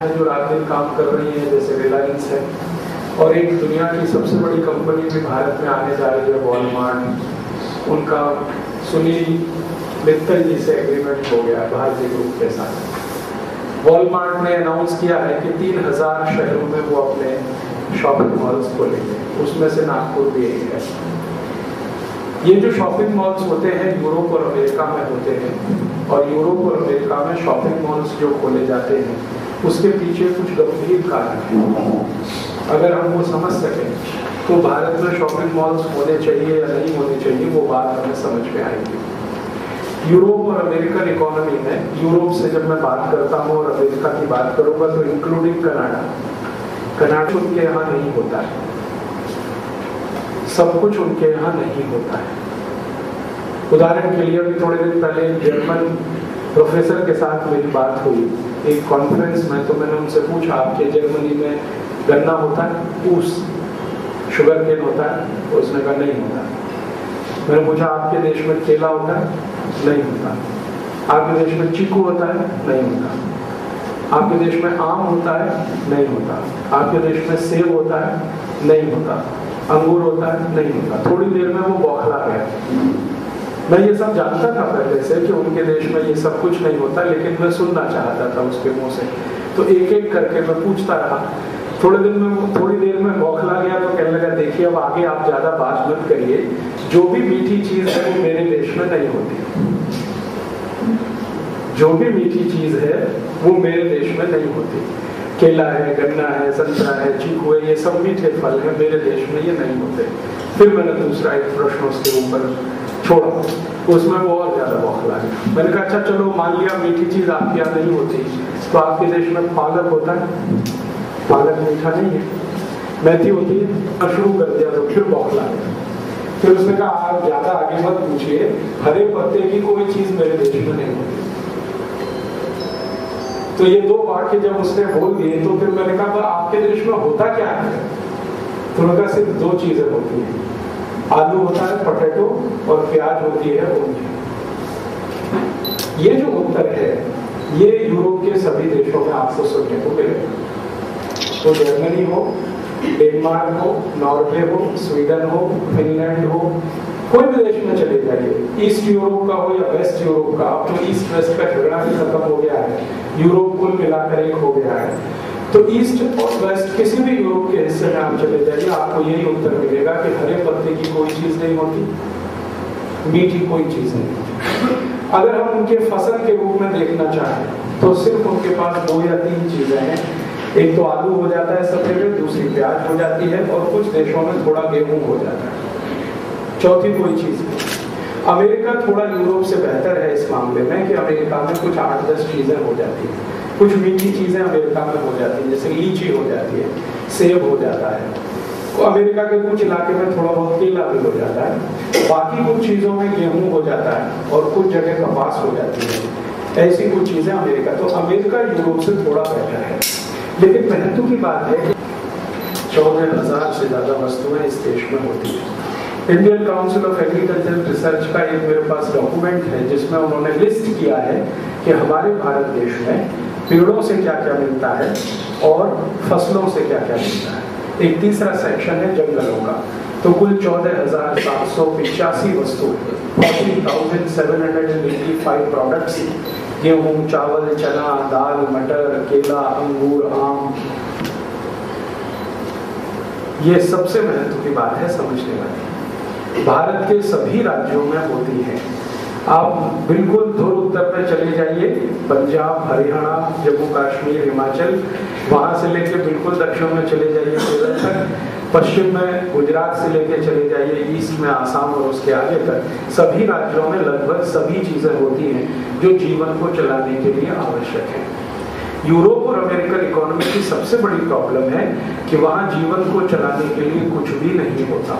जो रात दिन काम कर रही है, जैसे रिलायंस है, और एक दुनिया की सबसे बड़ी कंपनी भी भारत में आने जा रही है, वॉलमार्ट। उनका सुनील मित्तल जी से एग्रीमेंट हो गया भारतीय ग्रुप के साथ। वॉलमार्ट ने अनाउंस किया है कि 3000 शहरों में वो अपने शॉपिंग मॉल्स खोलेंगे, उसमें से नागपुर भी एक है। ये जो शॉपिंग मॉल्स होते हैं यूरोप और अमेरिका में होते हैं, और यूरोप और अमेरिका में शॉपिंग मॉल्स जो खोले जाते हैं उसके पीछे कुछ गंभीर कारण है। अगर हम वो समझ सकें तो भारत में शॉपिंग मॉल्स होने चाहिए या नहीं होने चाहिए, वो बात हमें समझ में आएगी। यूरोप और अमेरिकन इकोनॉमी में, यूरोप से जब मैं बात करता हूँ और अमेरिका की बात करूंगा तो इंक्लूडिंग कनाडा उनके यहाँ नहीं होता है, सब कुछ उनके यहाँ नहीं होता है। उदाहरण के लिए अभी थोड़े दिन पहले जर्मन प्रोफेसर के साथ मेरी बात हुई एक कॉन्फ्रेंस में, तो मैंने उनसे पूछा आपके जर्मनी में गन्ना होता है, ऊस, शुगर केन होता है? उसने कहा नहीं होता। मैंने पूछा आपके देश में केला होता है? नहीं होता। आपके देश में चीकू होता है? नहीं होता। आपके देश में आम होता है? नहीं होता। आपके देश में सेब होता है? नहीं होता। अंगूर होता है? नहीं होता। थोड़ी देर में वो बौखला गया। मैं ये सब जानता था पहले से कि उनके देश में ये सब कुछ नहीं होता, लेकिन मैं सुनना चाहता था उसके मुंह से, तो एक एक करके मैं पूछता रहा। थोड़ी देर में बौखला गया तो कहने लगा देखिए अब आगे आप ज्यादा बात मत करिए, जो भी मीठी चीज है वो मेरे देश में नहीं होती, जो भी मीठी चीज है वो मेरे देश में नहीं होती। केला है, गन्ना है, संतरा है, चीकू है, ये सब मीठे फल है, मेरे देश में ये नहीं होते। फिर मैंने दूसरा एक प्रश्न उसके ऊपर छोड़ा, उसमें वो और ज्यादा बौखला गया। मैंने कहा अच्छा चलो मान लिया मीठी चीज आपके यहाँ नहीं होती, तो आपके देश में पालक होता है? पालक मीठा नहीं है। मेथी होती है? शुरू कर दिया तो फिर बौखला गया। फिर उसने कहा आप ज्यादा आगे मत पूछिए, हरे पत्ते की कोई चीज मेरे देश में नहीं होती। तो ये दो वाक्य जब उसने बोल दिए तो फिर मैंने कहा आपके देश में होता क्या है? तो उन्होंने कहा सिर्फ दो चीजें होती हैं, आलू होता है पोटैटो, और प्याज होती है ओनियन। ये जो उत्तर है ये यूरोप के सभी देशों में आपको सुनने को मिलेगा। तो जर्मनी हो, डेनमार्क हो, नॉर्वे हो, स्वीडन हो, फिनलैंड हो, कोई भी देश में चले जाइए, ईस्ट यूरोप का हो या वेस्ट यूरोप का, अब तो ईस्ट वेस्ट का झगड़ा भी खत्म हो गया है, यूरोप कुल मिलाकर एक हो गया है। तो ईस्ट और वेस्ट किसी भी यूरोप के हिस्से में आप चले जाइए, आपको यही उत्तर मिलेगा कि हरे पत्ते की कोई चीज नहीं होती, मीठी कोई चीज नहीं। अगर हम उनके फसल के रूप में देखना चाहें तो सिर्फ उनके पास 2 या 3 चीजें हैं। एक तो आलू हो जाता है सफेद, दूसरी प्याज हो जाती है, और कुछ देशों में थोड़ा गेहूं हो जाता है, चौथी कोई चीज नहीं। अमेरिका थोड़ा यूरोप से बेहतर है इस मामले में कि अमेरिका में कुछ 8-10 चीजें हो जाती है, कुछ मीठी चीजें अमेरिका में हो जाती है, जैसे लीची हो जाती है, सेब हो जाता है, तो अमेरिका के कुछ इलाके में थोड़ा बहुत केला भी हो जाता है, बाकी कुछ चीजों में गेहूं हो जाता है और कुछ जगह कपास हो जाती है। ऐसी कुछ चीजें अमेरिका, तो अमेरिका यूरोप से थोड़ा बेहतर है। लेकिन महत्व की बात है 14,000 से ज्यादा वस्तुएं इस देश में होती है। Indian council of agriculture research का एक मेरे पास डॉक्यूमेंट है जिसमें उन्होंने लिस्ट किया है कि हमारे भारत देश में पेड़ों से क्या क्या मिलता है और फसलों से क्या क्या मिलता है। एक तीसरा सेक्शन है जंगलों का। तो कुल 14,785 वस्तु, 40,785 प्रोडक्ट्स, गेहूं, चावल, चना, दाल, मटर, केला, अंगूर, आम। ये सबसे महत्व की बात है समझने वाली, भारत के सभी राज्यों में होती है। आप बिल्कुल दूर उत्तर में चले जाइए, पंजाब, हरियाणा, जम्मू कश्मीर, हिमाचल, वहां से लेके बिल्कुल दक्षिण में चले जाइए केरल तक, पश्चिम में गुजरात से लेके चले जाइए, ईस्ट में आसाम और उसके आगे तक, सभी राज्यों में लगभग सभी चीजें होती हैं जो जीवन को चलाने के लिए आवश्यक है। यूरोप और अमेरिकन इकोनॉमी की सबसे बड़ी प्रॉब्लम है कि वहां जीवन को चलाने के लिए कुछ भी नहीं होता,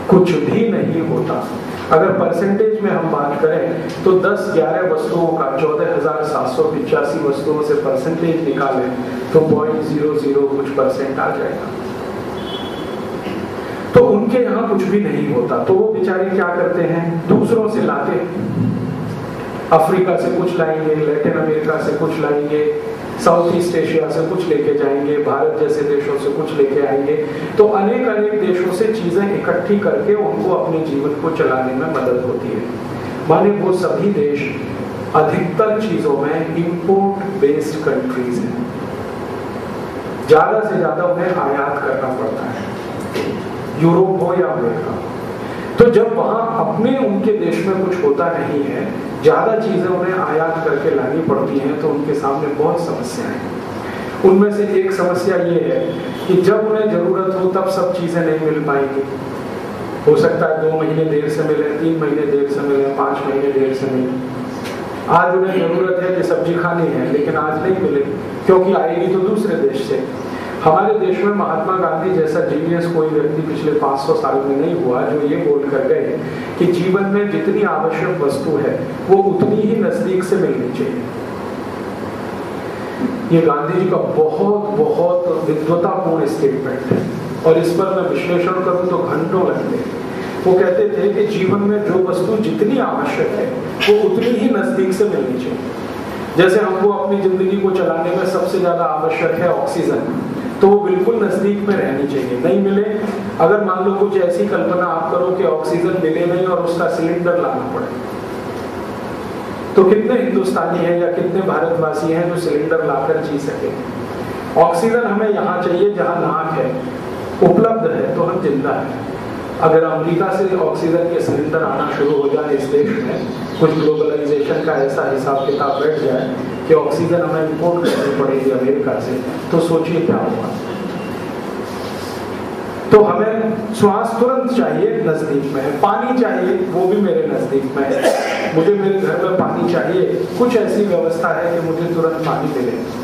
कुछ भी नहीं होता। अगर परसेंटेज में हम बात करें तो 10-11 वस्तुओं का 14,785 वस्तुओं से परसेंटेज निकालें तो 0.00 कुछ परसेंट आ जाएगा। तो उनके यहाँ कुछ भी नहीं होता, तो वो बेचारे क्या करते हैं, दूसरों से लाते, अफ्रीका से कुछ लाएंगे, लैटिन अमेरिका से कुछ लाएंगे, साउथ ईस्ट एशिया से कुछ लेके जाएंगे, भारत जैसे देशों से कुछ लेके आएंगे। तो अनेक अनेक देशों से चीजें इकट्ठी करके उनको अपने जीवन को चलाने में मदद होती है। माने वो सभी देश अधिकतर चीजों में इंपोर्ट बेस्ड कंट्रीज हैं, ज्यादा से ज्यादा उन्हें आयात करना पड़ता है, यूरोप हो या अमेरिका। तो जब वहां अपने उनके देश में कुछ होता नहीं है, ज्यादा चीजें उन्हें आयात करके लानी पड़ती हैं, तो उनके सामने बहुत समस्याएं हैं। उनमें से एक समस्या ये है कि जब उन्हें जरूरत हो तब सब चीजें नहीं मिल पाएंगी। हो सकता है 2 महीने देर से मिले, 3 महीने देर से मिले, 5 महीने देर से मिले। आज उन्हें जरूरत है कि सब्जी खानी है, लेकिन आज नहीं मिले क्योंकि आएगी तो दूसरे देश से। हमारे देश में महात्मा गांधी जैसा जीनियस कोई व्यक्ति पिछले 500 साल में नहीं हुआ जो ये बोल कर गए कि जीवन में जितनी आवश्यक वस्तु है वो उतनी ही नजदीक से मिलनी चाहिए। ये गांधी जी का बहुत बहुत विद्वतापूर्ण स्टेटमेंट है और इस पर मैं विश्लेषण करूं तो घंटों लगते हैं। वो कहते थे कि जीवन में जो वस्तु जितनी आवश्यक है वो उतनी ही नजदीक से मिलनी चाहिए। जैसे हमको अपनी जिंदगी को चलाने में सबसे ज्यादा आवश्यक है ऑक्सीजन, तो वो बिल्कुल नजदीक में रहनी चाहिए। नहीं मिले, अगर मान लो कुछ ऐसी कल्पना आप करो कि ऑक्सीजन मिले नहीं और उसका सिलेंडर लाना पड़े, तो कितने हिंदुस्तानी हैं या कितने भारतवासी हैं जो सिलेंडर लाकर जी सके। ऑक्सीजन हमें यहाँ चाहिए जहाँ नाक है, उपलब्ध है तो हम जिंदा है। अगर अमेरिका से ऑक्सीजन के सिलेंडर आना शुरू हो जाए इस देश में, कुछ ग्लोबलाइजेशन का ऐसा हिसाब किताब बैठ जाए कि ऑक्सीजन हमें इंपोर्ट करनी पड़ेगी अमेरिका से, तो सोचिए क्या होगा। तो हमें श्वास तुरंत चाहिए, नजदीक में है। पानी चाहिए, वो भी मेरे नजदीक में है। मुझे मेरे घर में पानी चाहिए, कुछ ऐसी व्यवस्था है कि मुझे तुरंत पानी मिले।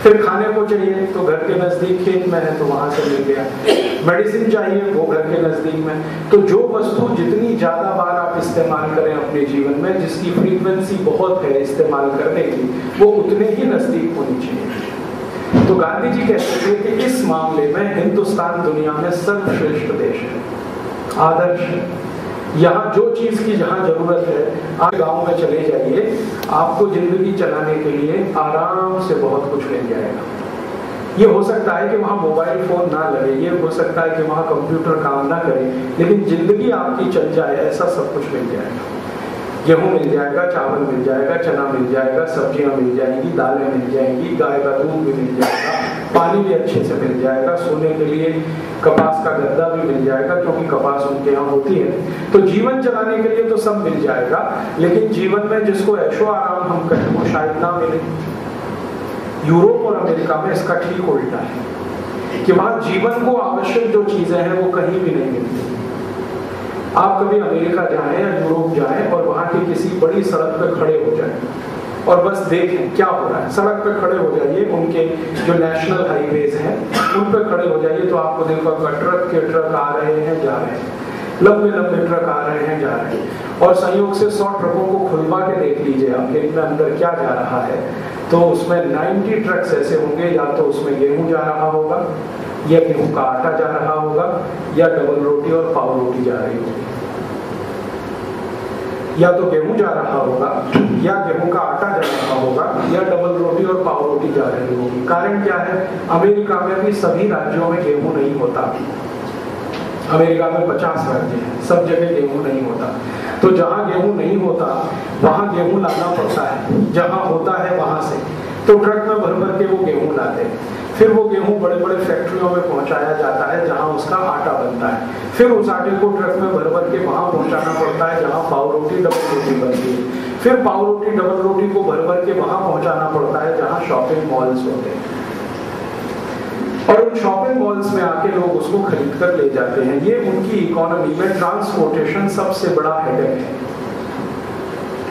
फिर खाने को चाहिए तो घर के नजदीक खेत में है तो वहां से मिल गया। मेडिसिन चाहिए, वो घर के नजदीक में। तो जो वस्तु जितनी ज्यादा बार आप इस्तेमाल करें अपने जीवन में, जिसकी फ्रीक्वेंसी बहुत है इस्तेमाल करने की, वो उतने ही नजदीक होनी चाहिए। तो गांधी जी कहते थे कि इस मामले में हिंदुस्तान दुनिया में सर्वश्रेष्ठ देश है, आदर्श है। यहाँ जो चीज की जहाँ जरूरत है, आप गांव में चले जाइए, आपको जिंदगी चलाने के लिए आराम से बहुत कुछ मिल जाएगा। ये हो सकता है कि वहाँ मोबाइल फोन ना लगे, ये हो सकता है कि वहाँ कंप्यूटर काम ना करे, लेकिन जिंदगी आपकी चल जाए ऐसा सब कुछ मिल जाएगा। गेहूं मिल जाएगा, चावल मिल जाएगा, चना मिल जाएगा, सब्जियां मिल जाएंगी, दालें मिल जाएंगी, गाय का दूध भी मिल जाएगा, पानी भी अच्छे से मिल जाएगा, सोने के लिए कपास का गद्दा भी मिल जाएगा क्योंकि कपास उनके यहाँ होती है। तो जीवन चलाने के लिए तो सब मिल जाएगा, लेकिन जीवन में जिसको ऐशो आराम हम कहें वो शायद ना मिले। यूरोप और अमेरिका में इसका ठीक उल्टा है कि वहां जीवन को आवश्यक जो चीजें हैं वो कहीं भी नहीं मिलती। आप कभी अमेरिका जाएं या यूरोप जाएं और वहां की किसी बड़ी सड़क पे खड़े हो जाएं और बस देखें क्या हो रहा है। सड़क पे खड़े हो जाइए, उनके जो नेशनल हाईवेज हैं उन पे खड़े हो जाइए तो आपको देखो ट्रक के ट्रक आ रहे हैं जा रहे हैं, लंबे लंबे ट्रक आ रहे हैं जा रहे हैं। और संयोग से 100 ट्रकों को खुलवा के देख लीजिए आप इनमें अंदर क्या जा रहा है, तो उसमें 90 ट्रक्स ऐसे होंगे, या तो उसमें गेहूं जा रहा होगा, या गेहूं का आटा जा रहा होगा, या डबल रोटी और पाव रोटी जा रही होगी। या तो गेहूं जा रहा होगा, या गेहूं का आटा जा रहा होगा, या डबल रोटी और पाव रोटी जा रही होगी। कारण क्या है, अमेरिका में भी सभी राज्यों में गेहूं नहीं होता। अमेरिका में 50 राज्य हैं, सब जगह गेहूं नहीं होता। तो जहां गेहूं नहीं होता वहां गेहूं लाना पड़ता है, जहां होता है वहां से। तो ट्रक में भर भर के वो गेहूं लाते हैं, फिर वो गेहूं बड़े बड़े फैक्ट्रियों में पहुंचाया जाता है जहां उसका आटा बनता है। फिर उस आटे को ट्रक में भर भर के वहां पहुंचाना पड़ता है जहां पाव रोटी डबल रोटी बनती है। फिर पाव रोटी डबल रोटी को भर भर के वहां पहुंचाना पड़ता है जहां शॉपिंग मॉल्स होते हैं। और उन शॉपिंग मॉल्स में आके लोग उसको खरीद कर ले जाते हैं। ये उनकी इकोनॉमी में ट्रांसपोर्टेशन सबसे बड़ा हेडेक है।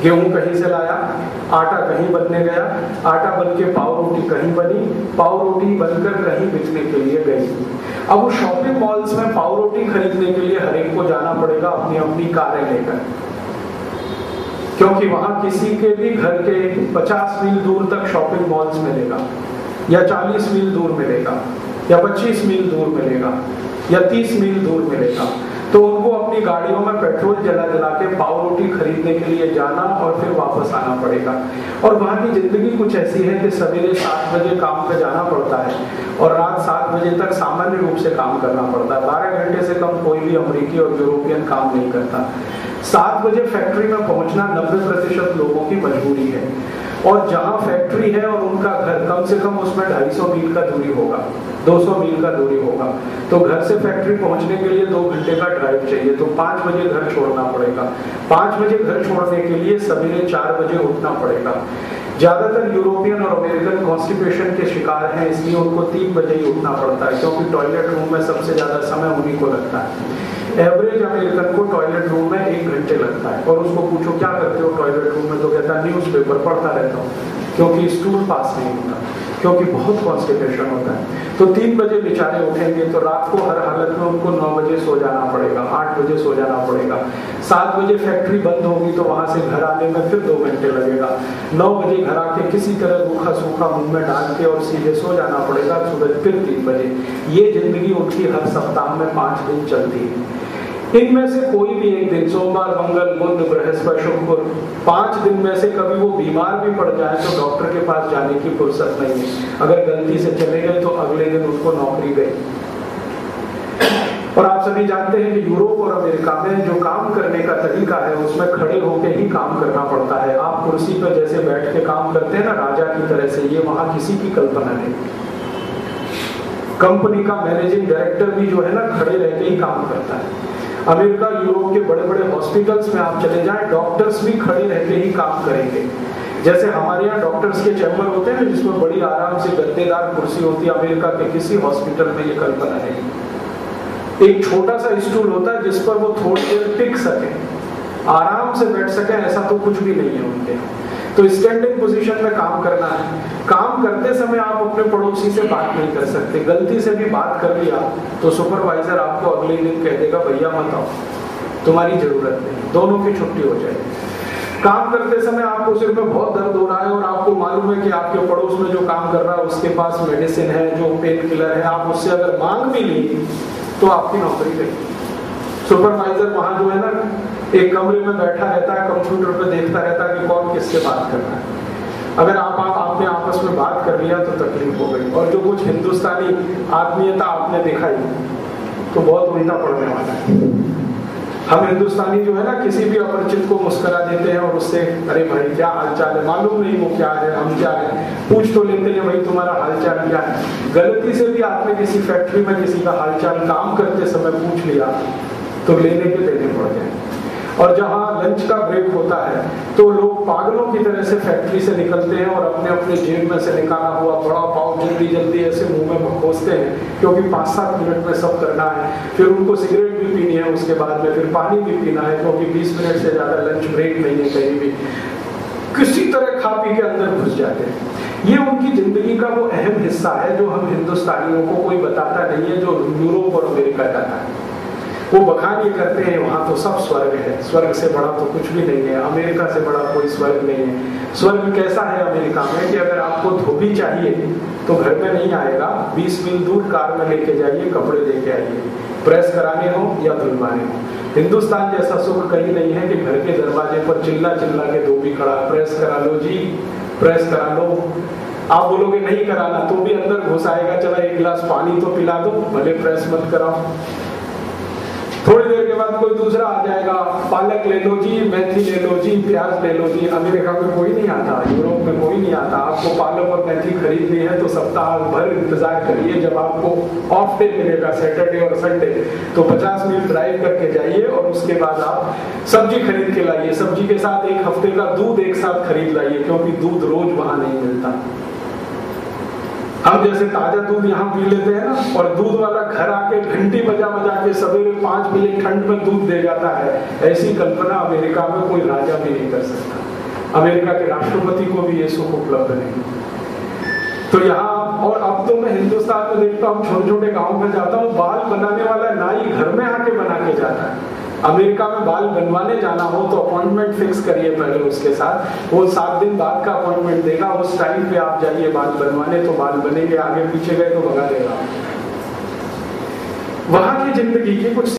गेहूं कहीं से लाया, आटा कहीं बनने गया, आटा बन के पाव रोटी कहीं बनी, पाव रोटी बनकर कहीं बिकने के लिए गई। अब उस शॉपिंग मॉल्स में पाव रोटी खरीदने के लिए हर एक को जाना पड़ेगा अपनी अपनी कारें लेकर, क्योंकि वहां किसी के भी घर के 50 मील दूर तक शॉपिंग मॉल्स मिलेगा, या 40 मील दूर मिलेगा, या 25 मील दूर मिलेगा, या 30 मील दूर मिलेगा। तो उनको अपनी गाड़ियों में पेट्रोल जला जला के पाव रोटी खरीदने के लिए जाना और फिर वापस आना पड़ेगा। और वहाँ की जिंदगी कुछ ऐसी है कि सवेरे 7 बजे काम पे जाना पड़ता है और रात 7 बजे तक सामान्य रूप से काम करना पड़ता है। 12 घंटे से कम कोई भी अमेरिकी और यूरोपियन काम नहीं करता। 7 बजे फैक्ट्री में पहुंचना 90% लोगों की मजबूरी है। और जहां फैक्ट्री है और उनका घर कम से कम उसमें 250 मील का दूरी होगा, 200 मील का दूरी होगा। तो घर से फैक्ट्री पहुंचने के लिए 2 घंटे का ड्राइव चाहिए, तो 5 बजे घर छोड़ना पड़ेगा। 5 बजे घर छोड़ने के लिए सवेरे 4 बजे उठना पड़ेगा। ज्यादातर यूरोपियन और अमेरिकन कॉन्स्टिपेशन के शिकार हैं, इसलिए उनको 3 बजे ही उठना पड़ता है, क्योंकि टॉयलेट रूम में सबसे ज्यादा समय उन्हीं को लगता है। एवरेज अमेरिकन को टॉयलेट रूम में 1 घंटे लगता है। और उसको पूछो क्या करते हो टॉयलेट रूम में, तो कहता है न्यूज़पेपर पढ़ता रहता हूँ, क्योंकि स्टूल पास नहीं होता, क्योंकि बहुत कॉन्स्टिपेशन होता है। तो 3 बजे बेचारे उठेंगे तो रात को हर हालत में उनको 9 बजे सो जाना पड़ेगा, 8 बजे सो जाना पड़ेगा। 7 बजे फैक्ट्री बंद होगी तो वहां से घर आने में फिर 2 घंटे लगेगा। 9 बजे घर आके किसी तरह रूखा सूखा मुंह में डाल के और सीधे सो जाना पड़ेगा, सुबह फिर 3 बजे। ये जिंदगी उनकी हर सप्ताह में 5 दिन चलती है। इनमें से कोई भी एक दिन, सोमवार, मंगल, बुध, बृहस्पति, शुक्र, 5 दिन में से कभी वो बीमार भी पड़ जाए तो डॉक्टर के पास जाने की फुर्सत नहीं है। अगर गलती से चले गए तो अगले दिन उनको नौकरी गई। और आप सभी जानते हैं कि यूरोप और अमेरिका में जो काम करने का तरीका है उसमें खड़े होकर ही काम करना पड़ता है। आप कुर्सी पर जैसे बैठ के काम करते हैं ना राजा की तरह से, ये वहां किसी की कल्पना नहीं। कंपनी का मैनेजिंग डायरेक्टर भी जो है ना खड़े रह के ही काम करता है। अमेरिका, यूरोप के बड़े बड़े हॉस्पिटल्स में आप चले जाएं, डॉक्टर्स भी खड़े रहकर ही काम करेंगे। जैसे हमारे यहाँ डॉक्टर्स के चैम्बर होते हैं जिसमें बड़ी आराम से गद्देदार कुर्सी होती है, अमेरिका के किसी हॉस्पिटल में ये कल्पना नहीं। एक छोटा सा स्टूल होता है जिस पर वो थोड़ी देर टिक सके, आराम से बैठ सके, ऐसा तो कुछ भी नहीं है उनके। तो स्टैंडिंग पोजीशन में काम करना है। काम करते समय आप अपने पड़ोसी से बात नहीं कर सकते। गलती से भी बात कर लिया तो सुपरवाइजर आपको अगले दिन कह देगा भैया मत आओ, तुम्हारी जरूरत नहीं, दोनों की छुट्टी हो जाएगी। काम करते समय आपको सिर में बहुत दर्द हो रहा है और आपको मालूम है कि आपके पड़ोस में जो काम कर रहा है उसके पास मेडिसिन है, जो पेन किलर है, आप उससे अगर मांग भी ली तो आपकी नौकरी गई। सुपरवाइजर वहां जो है ना एक कमरे में बैठा रहता है, कंप्यूटर पे देखता रहता है कि कौन किससे बात कर रहा है। अगर आपने आपस में बात कर लिया तो तकलीफ हो गई। और जो कुछ हिंदुस्तानी आत्मीयता आपने दिखाई तो बहुत उल्टा पड़ने वाला है। हम हिंदुस्तानी जो है ना किसी भी अपरिचित को मुस्कुरा देते हैं और उससे अरे भाई क्या हालचाल है, मालूम नहीं वो क्या है, हम क्या है, पूछ तो लेते हैं भाई तुम्हारा हालचाल क्या है। गलती से भी आपने किसी फैक्ट्री में किसी का हालचाल काम करते समय पूछ लिया तो लेने के देने पड़ जाए। और जहां लंच का ब्रेक होता है तो लोग पागलों की तरह से फैक्ट्री से निकलते हैं और अपने अपने जेब में से निकाला हुआ बड़ा पाव जल्दी जल्दी ऐसे मुंह में भकोसते हैं, क्योंकि 5-7 मिनट में सब करना है। फिर उनको सिगरेट भी पीनी है, उसके बाद में फिर पानी भी पीना है, क्योंकि 20 मिनट से ज्यादा लंच ब्रेक नहीं है कहीं भी। किसी तरह खा पी के अंदर घुस जाते हैं। ये उनकी जिंदगी का वो अहम हिस्सा है जो हम हिंदुस्तानियों को कोई बताता नहीं है, जो यूरोप और अमेरिका जाता है। वो बखान ये करते हैं वहां तो सब स्वर्ग है, स्वर्ग से बड़ा तो कुछ भी नहीं है, अमेरिका से बड़ा कोई स्वर्ग नहीं है। स्वर्ग कैसा है अमेरिका में कि अगर आपको धोबी चाहिए तो घर में नहीं आएगा, 20 मील दूर कार में लेके जाइए, कपड़े लेके आइए, प्रेस कराने हो या धुलवाने हो। हिंदुस्तान जैसा सुख कहीं नहीं है कि घर के दरवाजे पर चिल्ला चिल्ला के धोबी खड़ा, प्रेस करा लो जी, प्रेस करा लो। आप बोलोगे नहीं कराना तो भी अंदर घुस आएगा, चला 1 गिलास पानी तो पिला दो, भले प्रेस मत कराओ। थोड़ी देर के बाद कोई दूसरा आ जाएगा, पालक ले लो जी, मेथी ले लो जी, प्याज ले लो जी। अमेरिका में कोई नहीं आता, यूरोप में कोई नहीं आता। आपको पालक और मेथी खरीदनी है तो सप्ताह भर इंतजार करिए, जब आपको ऑफ डे मिलेगा सैटरडे और संडे तो 50 मील ड्राइव करके जाइए और उसके बाद आप सब्जी खरीद के लाइए। सब्जी के साथ 1 हफ्ते का दूध एक साथ खरीद लाइए, क्योंकि दूध रोज वहां नहीं मिलता। हम जैसे ताजा दूध यहाँ पी लेते हैं ना, और दूध वाला घर आके घंटी बजा बजा के सवेरे 5 बजे ठंड में दूध दे जाता है, ऐसी कल्पना अमेरिका में कोई राजा भी नहीं कर सकता। अमेरिका के राष्ट्रपति को भी ये सुख उपलब्ध नहीं। तो यहाँ, और अब तो मैं हिंदुस्तान में देखता हूँ, छोटे छोटे गाँव में जाता हूँ, बाल बनाने वाला नाई घर में आके बना के जाता है। अमेरिका में बाल बनवाने जाना हो तो अपॉइंटमेंट फिक्स करिए पहले उसके साथ, वो 7 दिन बाद का अपॉइंटमेंट देगा, उस टाइम पे आप जाइए बाल बनवाने, तो बाल बनेंगे। आगे पीछे गए तो भगा देगा। वहां की जिंदगी की कुछ